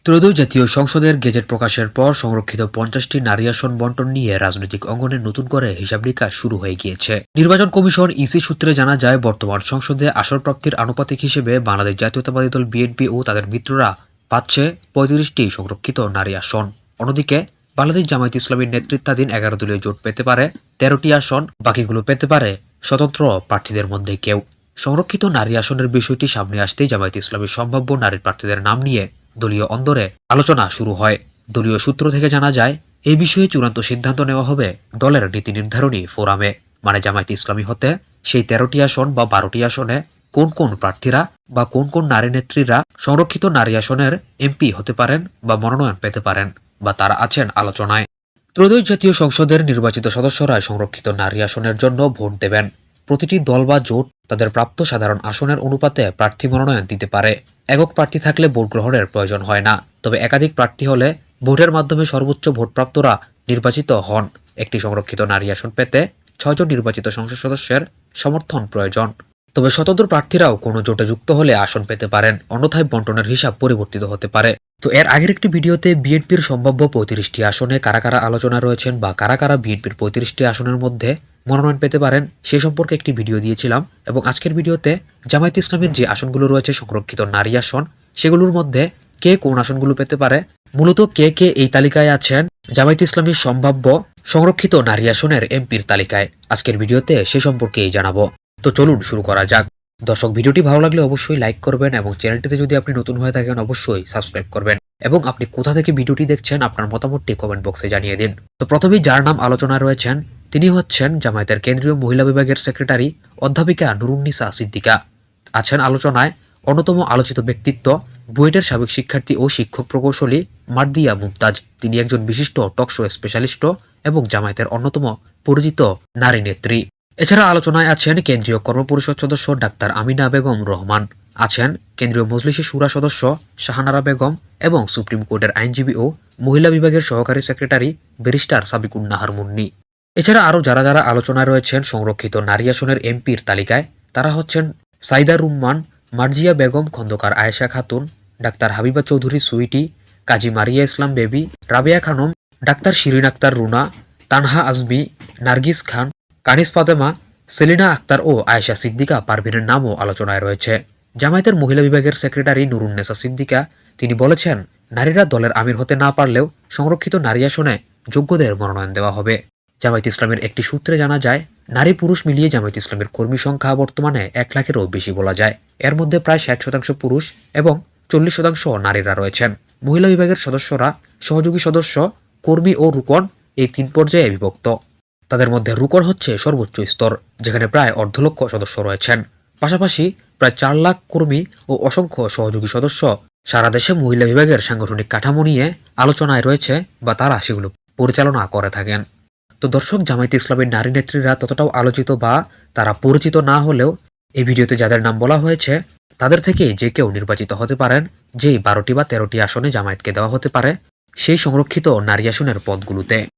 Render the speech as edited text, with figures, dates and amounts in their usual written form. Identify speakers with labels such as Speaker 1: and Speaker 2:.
Speaker 1: ত্রয়োদশ জাতীয় সংসদের গেজেট প্রকাশের পর সংরক্ষিত 50টি নারী আসন বণ্টন নিয়ে রাজনৈতিক অঙ্গনে নতুন করে হিসাব নিকাশ শুরু হয়ে গিয়েছে। নির্বাচন কমিশন ইসি সূত্রে জানা যায়, বর্তমান সংসদে আসন প্রাপ্তির আনুপাতিক হিসেবে বাংলাদেশ জাতীয়তাবাদী দল বিএনপি ও তাদের মিত্ররা পাচ্ছে 35টি সংরক্ষিত নারী আসন। অন্যদিকে বাংলাদেশ জামায়াত ইসলামীর নেতৃত্বাধীন 11 দলীয় জোট পেতে পারে 13টি আসন, বাকিগুলো পেতে পারে স্বতন্ত্র প্রার্থীদের মধ্যে কেউ। সংরক্ষিত নারী আসনের বিষয়টি সামনে আসতেই জামায়াত ইসলামীর সম্ভাব্য নারী প্রার্থীদের নাম নিয়ে দলীয় অন্দরে আলোচনা শুরু হয়। দলীয় সূত্র থেকে জানা যায়, এই বিষয়ে চূড়ান্ত সিদ্ধান্ত নেওয়া হবে দলের নীতি নির্ধারণী ফোরামে। মানে জামায়াত ইসলামী হতে সেই 13টি আসন বা 12টি আসনে কোন কোন প্রার্থীরা বা কোন কোন নারী নেত্রীরা সংরক্ষিত নারী আসনের এমপি হতে পারেন বা মনোনয়ন পেতে পারেন বা তারা আছেন আলোচনায়। ত্রয়োদশ জাতীয় সংসদের নির্বাচিত সদস্যরা সংরক্ষিত নারী আসনের জন্য ভোট দেবেন। প্রতিটি দল বা জোট তাদের প্রাপ্ত সাধারণ আসনের অনুপাতে প্রার্থী মনোনয়ন দিতে পারে। একক প্রার্থী থাকলে ভোট গ্রহণের প্রয়োজন হয় না, তবে একাধিক প্রার্থী হলে ভোটের মাধ্যমে সর্বোচ্চ ভোটপ্রাপ্তরা নির্বাচিত হন। একটি সংরক্ষিত নারী আসন পেতে 6 জন নির্বাচিত সংসদ সদস্যের সমর্থন প্রয়োজন। তবে স্বতন্ত্র প্রার্থীরাও কোনো জোটে যুক্ত হলে আসন পেতে পারেন, অন্যথায় বণ্টনের হিসাব পরিবর্তিত হতে পারে। তো এর আগের একটি ভিডিওতে বিএনপির সম্ভাব্য 35টি আসনে কারা কারা আলোচনা রয়েছেন বা কারা কারা বিএনপির 35টি আসনের মধ্যে মনোনয়ন পেতে পারেন সে সম্পর্কে একটি ভিডিও দিয়েছিলাম, এবং আজকের ভিডিওতে জামায়াত ইসলামীর যে আসনগুলো রয়েছে সংরক্ষিত নারী আসন, সেগুলোর মধ্যে কে কোন আসনগুলো পেতে পারে, মূলত কে কে এই তালিকায় আছেন জামায়াত ইসলামীর সম্ভাব্য সংরক্ষিত নারী আসনের এমপির তালিকায়, আজকের ভিডিওতে সে সম্পর্কেই জানাবো। তো চলুন শুরু করা যাক। দর্শক, ভিডিওটি ভালো লাগলে অবশ্যই লাইক করবেন এবং চ্যানেলটিতে যদি আপনি নতুন হয়ে থাকেন অবশ্যই সাবস্ক্রাইব করবেন, এবং আপনি কোথা থেকে ভিডিওটি দেখছেন আপনার মতামতটি কমেন্ট বক্সে জানিয়ে দিন। তো প্রথমেই যার নাম আলোচনায় রয়েছেন তিনি হচ্ছেন জামায়াতের কেন্দ্রীয় মহিলা বিভাগের সেক্রেটারি অধ্যাপিকা নুরুন্নিসা সিদ্দিকা। আছেন আলোচনায় অন্যতম আলোচিত ব্যক্তিত্ব বুয়েটের সাবেক শিক্ষার্থী ও শিক্ষক প্রকৌশলী মার্দিয়া মুমতাজ। তিনি একজন বিশিষ্ট টকশো স্পেশালিস্ট এবং জামায়াতের অন্যতম পরিচিত নারী নেত্রী। এছাড়া আলোচনায় আছেন কেন্দ্রীয় কর্মপরিষদ সদস্য ডাক্তার আমিনা বেগম রহমান, আছেন কেন্দ্রীয় মজলিসে শুরা সদস্য শাহানারা বেগম এবং সুপ্রিম কোর্টের আইনজীবী ও মহিলা বিভাগের সহকারী সেক্রেটারি ব্যারিস্টার সাবিকুন নাহার মুন্নি। এছাড়া আরও যারা যারা আলোচনায় রয়েছেন সংরক্ষিত নারী আসনের এমপির তালিকায়, তারা হচ্ছেন সাইদা রুম্মান, মার্জিয়া বেগম খন্দকার, আয়েশা খাতুন, ডাক্তার হাবিবা চৌধুরী সুইটি, কাজী মারিয়া ইসলাম বেবি, রাবেয়া খানম, ডাক্তার শিরিন আক্তার রুনা, তানহা আজমি, নার্গিস খান, কানিস ফাতেমা, সেলিনা আক্তার ও আয়েশা সিদ্দিকা পারভিনের নামও আলোচনায় রয়েছে। জামায়াতের মহিলা বিভাগের সেক্রেটারি নুরুন্নেসা সিদ্দিকা তিনি বলেছেন, নারীরা দলের আমির হতে না পারলেও সংরক্ষিত নারী আসনে যোগ্যদের মনোনয়ন দেওয়া হবে। জামায়াত ইসলামের একটি সূত্রে জানা যায়, নারী পুরুষ মিলিয়ে জামায়াত ইসলামের কর্মী সংখ্যা বর্তমানে 1 লাখেরও বেশি বলা যায়। এর মধ্যে প্রায় 60% পুরুষ এবং 40% নারীরা রয়েছেন। মহিলা বিভাগের সদস্যরা সহযোগী সদস্য, কর্মী ও রুকন এই 3 পর্যায়ে বিভক্ত। তাদের মধ্যে রুকন হচ্ছে সর্বোচ্চ স্তর, যেখানে প্রায় 1.5 লক্ষ সদস্য রয়েছেন। পাশাপাশি প্রায় 4 লাখ কর্মী ও অসংখ্য সহযোগী সদস্য সারা দেশে মহিলা বিভাগের সাংগঠনিক কাঠামো নিয়ে আলোচনায় রয়েছে বা তারা সেগুলো পরিচালনা করে থাকেন। তো দর্শক, জামায়াত ইসলামের নারী নেত্রীরা ততটাও আলোচিত বা তারা পরিচিত না হলেও এই ভিডিওতে যাদের নাম বলা হয়েছে তাদের থেকে যে কেউ নির্বাচিত হতে পারেন, যেই 12টি বা 13টি আসনে জামায়াতকে দেওয়া হতে পারে সেই সংরক্ষিত নারী আসনের পদগুলোতে।